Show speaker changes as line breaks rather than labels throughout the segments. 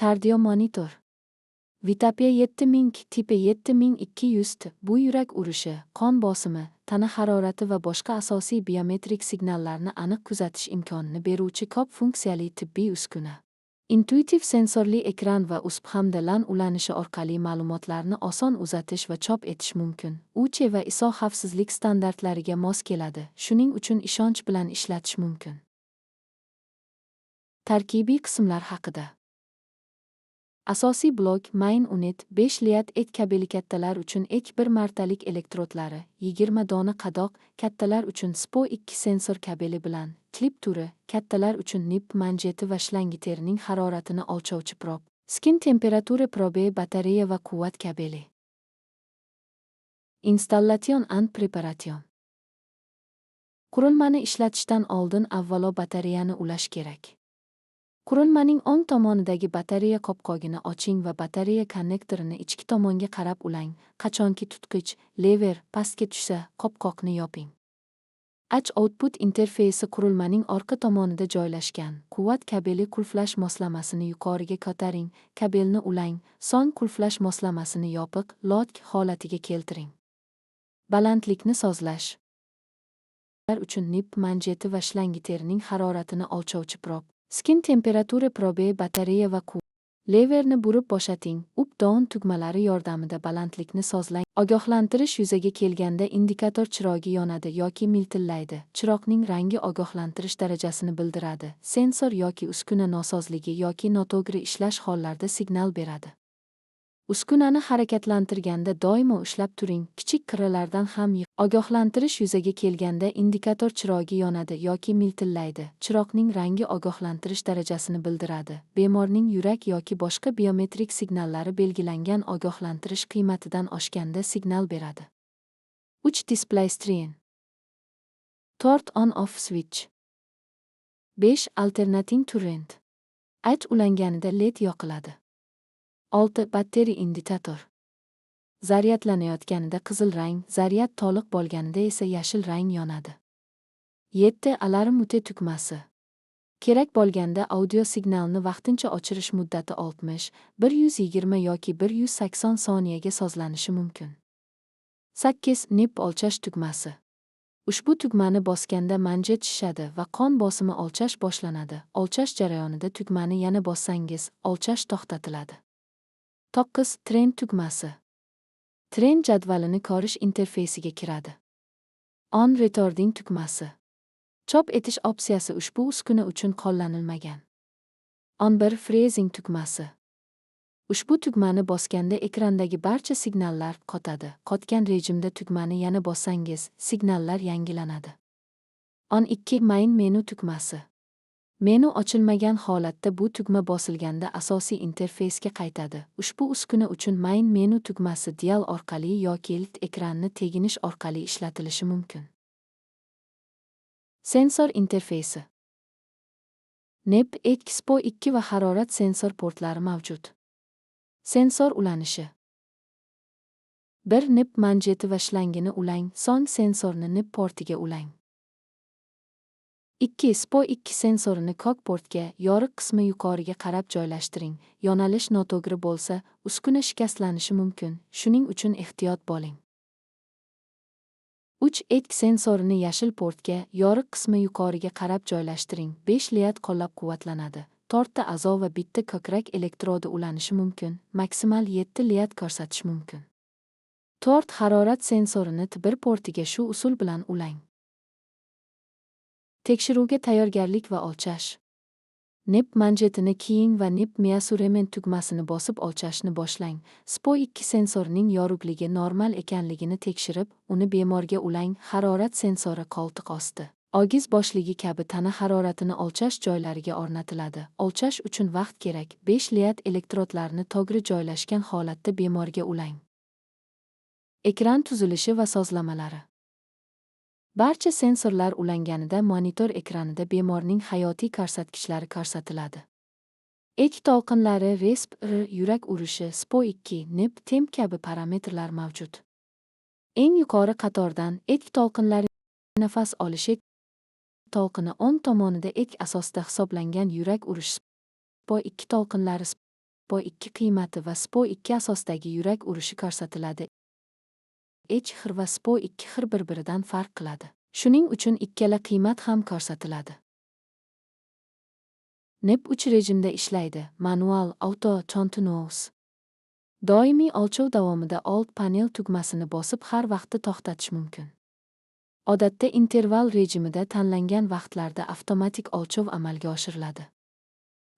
Kardio monitor. Vitapia 7000, tipi 7200 T. Bu yurak urishi, qon bosimi, tana harorati va boshqa asosiy biometrik signallarni aniq kuzatish imkonini beruvchi ko'p funksiyali tibbiy uskuna. Intuitiv sensorli ekran va USB hamda LAN ulanishi orqali ma'lumotlarni oson uzatish va chop etish mumkin. UC va ISO xavfsizlik standartlariga mos keladi, shuning uchun ishonch bilan ishlatish mumkin. Tarkibiy qismlar haqida. Asosiy blok main unit 5 liat ek kabeli kattalar uchun ek 1 martalik elektrodlari, 20 dona qadoq, kattalar uchun SPO2 sensor kabeli bilan, klip turi, kattalar uchun NIP manjeti va shlangiterning haroratini o'lchovchi prob, skin temperatura probe, batareya va quvvat kabeli. Installatsion and preparation. Qurilmani ishlatishdan oldin avvalo batareyani ulash kerak. Qurilmaning o'ng tomonidagi batareya qopqog'ini oching va batareya konnektorini ichki tomonga qarab ulang. Qachonki tutqich, lever pastga tushsa, qopqoqni yoping. H-output interfeysi qurilmaning orqa tomonida joylashgan. Quvvat kabeli qulflash moslamasini yuqoriga ko'taring, kabelni ulang, so'ng qulflash moslamasini yopiq, lock holatiga keltiring. Balandlikni sozlash uchun NIP manjeti va shlangiterning haroratini o'lchovchi prob, skin temperatura probe, batareya va leverni burib bo'shating. Up-down tugmalari yordamida balandlikni sozlang. Ogohlantirish yuzaga kelganda indikator chirog'i yonadi yoki miltillaydi. Chiroqning rangi ogohlantirish darajasini bildiradi. Sensor yoki uskuna nosozligi yoki noto'g'ri ishlash hollarida signal beradi. Uskunani harakatlantirganda doimo ushlab turing. Kichik qirralardan ham ogohlantirish yuzaga kelganda indikator chirog'i yonadi yoki miltillaydi. Chiroqning rangi ogohlantirish darajasini bildiradi. Bemorning yurak yoki boshqa biometrik signallari belgilangan ogohlantirish qiymatidan oshganda signal beradi. 3 display screen. 4 on-off switch. 5 alternating current. H ulanganida LED yoqiladi. 6 batteri indikator. Zaryadlanayotganida qizil rang, zaryad to'liq bo'lganida esa yashil rang yonadi. 7 alarm mute tugmasi. Kerak bo'lganda audio signalni vaqtincha o'chirish muddati 60, 120 yoki 180 soniyaga sozlanishi mumkin. 8 NIP o'lchash tugmasi. Ushbu tugmani bosganda manjet shishadi va qon bosimi o'lchash boshlanadi. O'lchash jarayonida tugmani yana bossangiz, o'lchash to'xtatiladi. 9 tren tugmasi. Tren jadvalini ko'rish interfeysiga kiradi. On recording tugmasi. Chop etish opsiyasi ushbu uskuna uchun qo'llanilmagan. 11 freezing tugmasi. Ushbu tugmani bosganda ekrandagi barcha signallar qotadi. Qotgan rejimda tugmani yana bossangiz, signallar yangilanadi. 12 main menu tugmasi. Menu ochilmagan holatda bu tugma bosilganda asosiy interfeysga qaytadi. Ushbu uskuna uchun main menu tugmasi dial orqali yoki ilt ekranni teginish orqali ishlatilishi mumkin. Sensor interfeysi. NIP, SPO2 va harorat sensor portlari mavjud. Sensor ulanishi. 1 NIP manjeti va shlangini ulang, so'ng sensorni NIP portiga ulang. 2 SPO2 sensorini kokportga, yoriq qismi yuqoriga qarab joylashtiring. Yo'nalish noto'g'ri bo'lsa, uskuna shikastlanishi mumkin. Shuning uchun ehtiyot bo'ling. 3 ek sensorini yashil portga, yoriq qismi yuqoriga qarab joylashtiring. 5 liat qo'llab-quvvatlanadi. 4 ta a'zo va bitta ko'krak elektrodi ulanishi mumkin. Maksimal 7 liat ko'rsatish mumkin. 4 harorat sensorini T1 portiga shu usul bilan ulang. Tekshiruvga tayyorgarlik va o'lchash. NIP manjetini kiying va NIP measurement tugmasini bosib o'lchashni boshlang. SPO2 sensorining yorug'ligi normal ekanligini tekshirib, uni bemorga ulang. Harorat sensori qo'ltiq osti, ogiz boshligi kabi tana haroratini o'lchash joylariga o'rnatiladi. O'lchash uchun vaqt kerak. 5 liat elektrodlarni to'g'ri joylashgan holatda bemorga ulang. Ekran tuzilishi va sozlamalari. Barcha sensorlar ulanganida monitor ekranida bemorning hayotiy ko'rsatkichlari ko'rsatiladi. Ek to'lqinlari, resp, yurak urishi, SPO2, NIP, temp kabi parametrlar mavjud. Eng yuqori qatordan ek to'lqinlari nafas olishi to'lqini o'ng tomonida ek asosida hisoblangan yurak urishi, SPO2 to'lqinlari SPO2 qiymati va SPO2 asosidagi yurak urishi ko'rsatiladi. H xir va SPO2 xir bir-biridan farq qiladi. Shuning uchun ikkala qiymat ham ko'rsatiladi. NEP 3 rejimda ishlaydi: manual, auto, continuous. Doimiy o'lchov davomida Alt panel tugmasini bosib har vaqtda to'xtatish mumkin. Odatda interval rejimida tanlangan vaqtlarda avtomatik o'lchov amalga oshiriladi.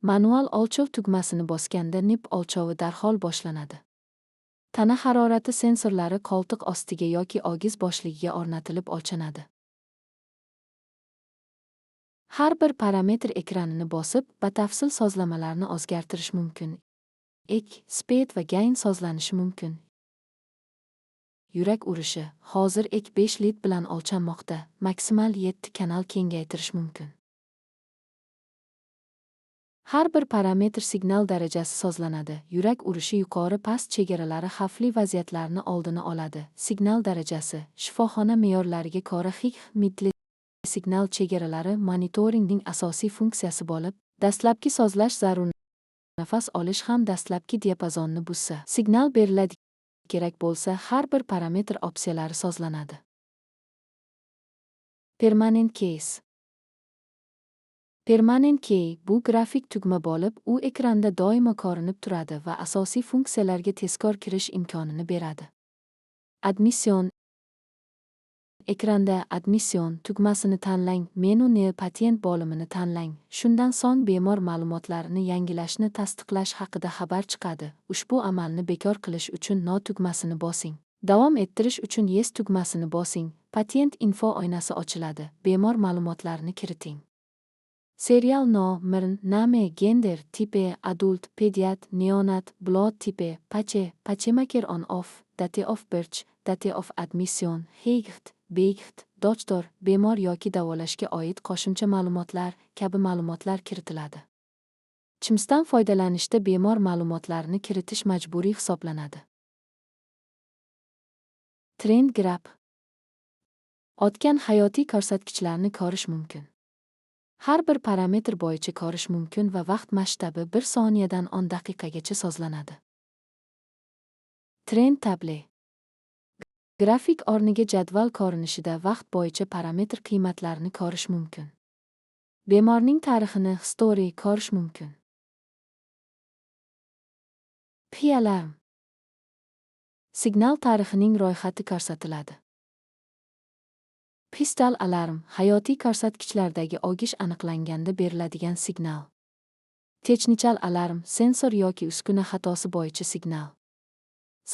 Manual o'lchov tugmasini bosganda NEP o'lchovi darhol boshlanadi. Tana harorati sensorlari qo'ltiq ostiga yoki ogiz boshligiga o'rnatilib o'lchanadi. Har bir parametr ekranini bosib, batafsil sozlamalarni o'zgartirish mumkin. Speed va gain sozlanishi mumkin. Yurak urishi hozir 5 lead bilan o'lchanmoqda, maksimal 7 kanal kengaytirish mumkin. Har bir parametr signal darajasi sozlanadi. Yurak urishi yuqori-past chegaralari xavfli vaziyatlarni oldini oladi. Signal darajasi shifoxona me'yorlariga ko'ra HIG signal chegaralari monitoringning asosiy funksiyasi bo'lib, dastlabki sozlash zarur. Nafas olish ham dastlabki diapazonni buzsa, signal beriladi. Kerak bo'lsa, har bir parametr opsiyalari sozlanadi. Permanent keys. Permanent key bu grafik tugma bo'lib, u ekranda doimo ko'rinib turadi va asosiy funksiyalarga tezkor kirish imkonini beradi. Admission. Ekranda Admission tugmasini tanlang, menu patient bo'limini tanlang. Shundan so'ng bemor ma'lumotlarini yangilashni tasdiqlash haqida xabar chiqadi. Ushbu amalni bekor qilish uchun No tugmasini bosing. Davom ettirish uchun Yes tugmasini bosing. Patient info oynasi ochiladi. Bemor ma'lumotlarini kiriting. Serial nomer, name, gender, tipe, adult, pediat, neonat, blood tipe, pacemaker on off, date of birth, date of admission, height, weight, doktor, bemor yoki davolashga oid qo'shimcha ma'lumotlar kabi ma'lumotlar kiritiladi. Chimsdan foydalanishda bemor ma'lumotlarini kiritish majburiy hisoblanadi. Trend graph. O'tgan hayotiy ko'rsatkichlarni ko'rish mumkin. Har bir parametr bo'yicha ko'rish mumkin va vaqt masshtabi 1 soniyadan 10 daqiqagacha sozlanadi. Trend tabli. Grafik o'rniga jadval ko'rinishida vaqt bo'yicha parametr qiymatlarini ko'rish mumkin. Bemorning tarixini history ko'rish mumkin. P-alarm. Signal tarixining ro'yxati ko'rsatiladi. Pistal alarm hayotiy ko'rsatkichlardagi ogish aniqlanganda beriladigan signal. Texnichal alarm sensor yoki uskuna xatosi bo'yicha signal.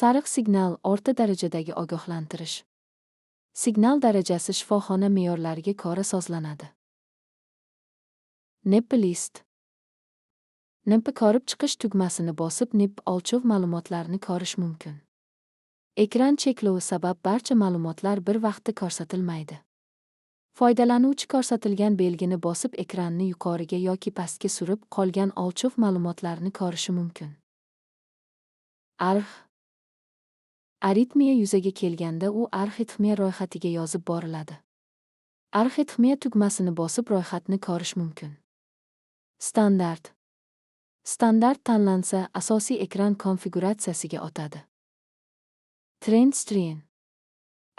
Sariq signal o'rta darajadagi ogohlantirish. Signal darajasi shifoxona me'yorlariga ko'ra sozlanadi. NEP list. NEP ko'rib chiqish tugmasini bosib NEP o'lchov ma'lumotlarini ko'rish mumkin. Ekran cheklovi sabab barcha ma'lumotlar bir vaqtda ko'rsatilmaydi. Foydalanuvchi ko'rsatilgan belgini bosib ekranni yuqoriga yoki pastga surib, qolgan o'lchov ma'lumotlarini ko'rishi mumkin. Aritmiya yuzaga kelganda u arxitmiya ro'yxatiga yozib boriladi. Arxitmiya tugmasini bosib ro'yxatni ko'rish mumkin. Standart. Standart tanlansa, asosiy ekran konfiguratsiyasiga o'tadi. Trend screen.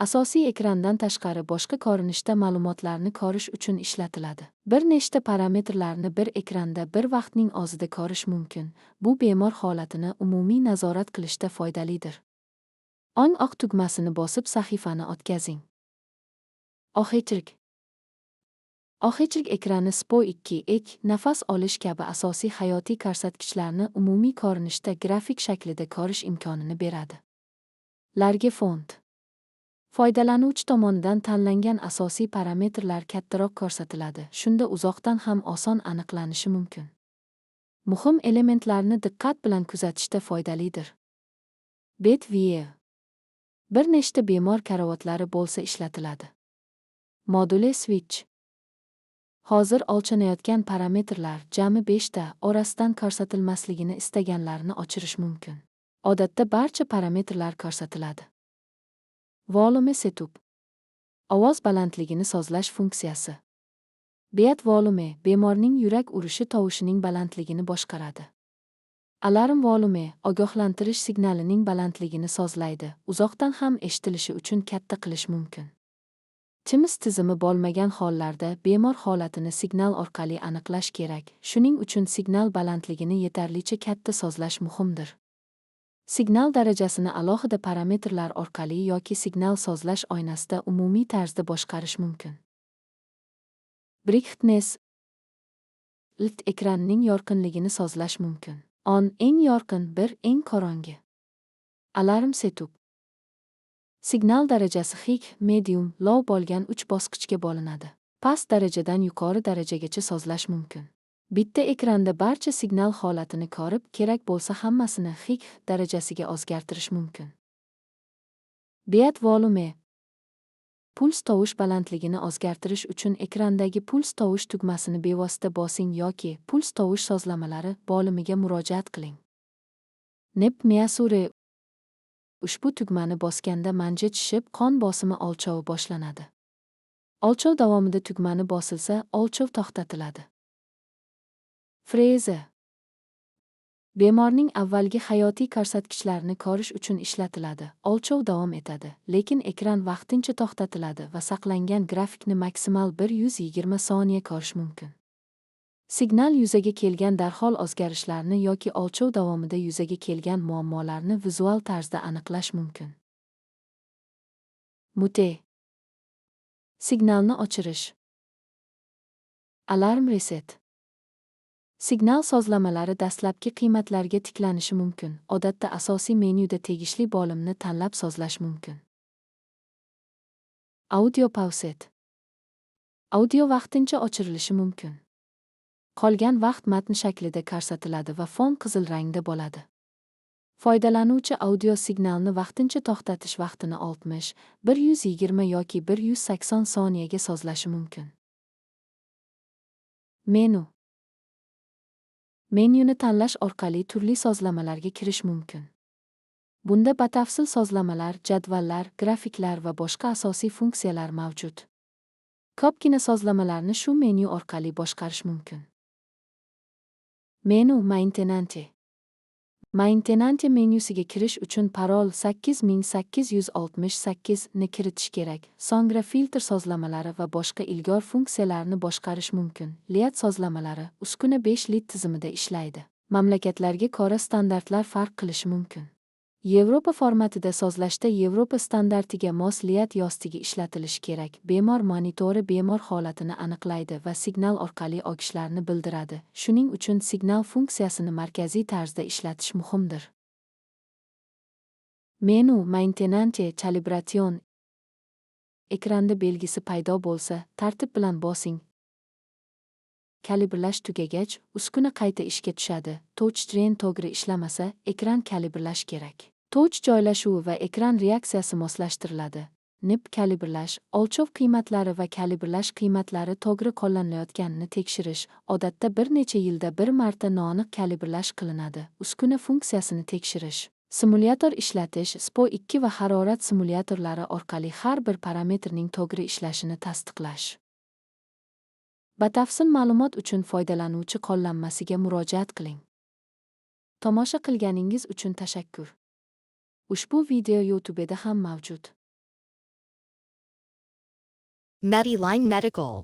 Asosiy ekrandan tashqari boshqa ko'rinishda ma'lumotlarni ko'rish uchun ishlatiladi. Bir nechta parametrlarni bir ekranda bir vaqtning o'zida ko'rish mumkin. Bu bemor holatini umumiy nazorat qilishda foydalidir. O'ng oq tugmasini bosib sahifani o'tkazing. Oxichlik ekrani SPO2 nafas olish kabi asosiy hayotiy ko'rsatkichlarni umumiy ko'rinishda grafik shaklida ko'rish imkonini beradi. Large font. Foydalanuvchi tomonidan tanlangan asosiy parametrlar kattaroq ko'rsatiladi. Shunda uzoqdan ham oson aniqlanishi mumkin. Muhim elementlarni diqqat bilan kuzatishda foydalidir. Bet view. Bir nechta bemor karovatlari bo'lsa ishlatiladi. Module switch. Hozir o'lchanayotgan parametrlar jami 5 ta orasidan ko'rsatilmasligini istaganlarni o'chirish mumkin. Odatda barcha parametrlar ko'rsatiladi. Volume setup. Ovoz balandligini sozlash funksiyasi. Beat volume bemorning yurak urishi tovushining balandligini boshqaradi. Alarm volume ogohlantirish signalining balandligini sozlaydi, uzoqdan ham eshitilishi uchun katta qilish mumkin. Timiz tizimi bo'lmagan hollarda bemor holatini signal orqali aniqlash kerak. Shuning uchun signal balandligini yetarlicha katta sozlash muhimdir. Signal darajasini alohida parametrlar orqali yoki signal sozlash oynasida umumiy tarzda boshqarish mumkin. Brightness LCD ekranning yorqinligini sozlash mumkin. On eng yorqin, bir eng qorong'i. Alarm setup. Signal darajasi high, medium, low bo'lgan 3 bosqichga bo'linadi. Past darajadan yuqori darajagacha sozlash mumkin. Bitta ekranda barcha signal holatini ko'rib, kerak bo'lsa hammasini high darajasiga o'zgartirish mumkin. Beat volume. Puls tovush balandligini o'zgartirish uchun ekrandagi puls tovush tugmasini bevosita bosing yoki puls tovush sozlamalari bo'limiga murojaat qiling. Nep Measure. Ushbu tugmani bosganda manja chishib, qon bosimi o'lchovi boshlanadi. O'lchov davomida tugmani bosilsa, o'lchov to'xtatiladi. Freza. Bemorning avvalgi hayotiy ko'rsatkichlarini ko'rish uchun ishlatiladi. O'lchov davom etadi, lekin ekran vaqtincha to'xtatiladi va saqlangan grafikni maksimal 120 soniya ko'rish mumkin. Signal yuzaga kelgan darhol o'zgarishlarni yoki o'lchov davomida yuzaga kelgan muammolarni vizual tarzda aniqlash mumkin. Mute. Signalni o'chirish. Alarm reset. Signal sozlamalari dastlabki qiymatlarga tiklanishi mumkin. Odatda asosiy menyuda tegishli bo'limni tanlab sozlash mumkin. Audio pauset. Audio vaqtincha o'chirilishi mumkin. Qolgan vaqt matn shaklida ko'rsatiladi va fon qizil rangda bo'ladi. Foydalanuvchi audio signalni vaqtincha to'xtatish vaqtini 60, 120 yoki 180 soniyaga sozlashi mumkin. Menu. Menyuni tanlash orqali turli sozlamalarga kirish mumkin. Bunda batafsil sozlamalar, jadvallar, grafiklar va boshqa asosiy funksiyalar mavjud. Ko'pgina sozlamalarni shu menyu orqali boshqarish mumkin. Menu Maintenance. Maintenance menyusiga kirish uchun parol 8868 ni kiritish kerak. So'ngra filtr sozlamalari va boshqa ilg'or funksiyalarni boshqarish mumkin. Liat sozlamalari uskuna 5 lit tizimida ishlaydi. Mamlakatlarga ko'ra standartlar farq qilishi mumkin. Yevropa formatida sozlashda Yevropa standartiga mos liat yostiga ishlatilishi kerak. Bemor monitori bemor holatini aniqlaydi va signal orqali o'gishlarni bildiradi. Shuning uchun signal funksiyasini markaziy tarzda ishlatish muhimdir. Menu Maintenance Calibration. Ekranda belgisi paydo bo'lsa, tartib bilan bosing. Kalibrlash tugagach, uskuna qayta ishga tushadi. Touchscreen to'g'ri ishlamasa, ekran kalibrlash kerak. Touch joylashuvi va ekran reaksiyasi moslashtiriladi. Nip kalibrlash, o'lchov qiymatlari va kalibrlash qiymatlari to'g'ri qo'llanilayotganini tekshirish. Odatda bir necha yilda bir marta noaniq kalibrlash qilinadi. Uskuna funksiyasini tekshirish. Simulyator ishlatish, SPO2 va harorat simulyatorlari orqali har bir parametrning to'g'ri ishlashini tasdiqlash. Batafsil ma'lumot uchun foydalanuvchi qo'llanmasiga murojaat qiling. Tomosha qilganingiz uchun tashakkur. Ushbu video YouTube'da ham mavjud.
Medline Medical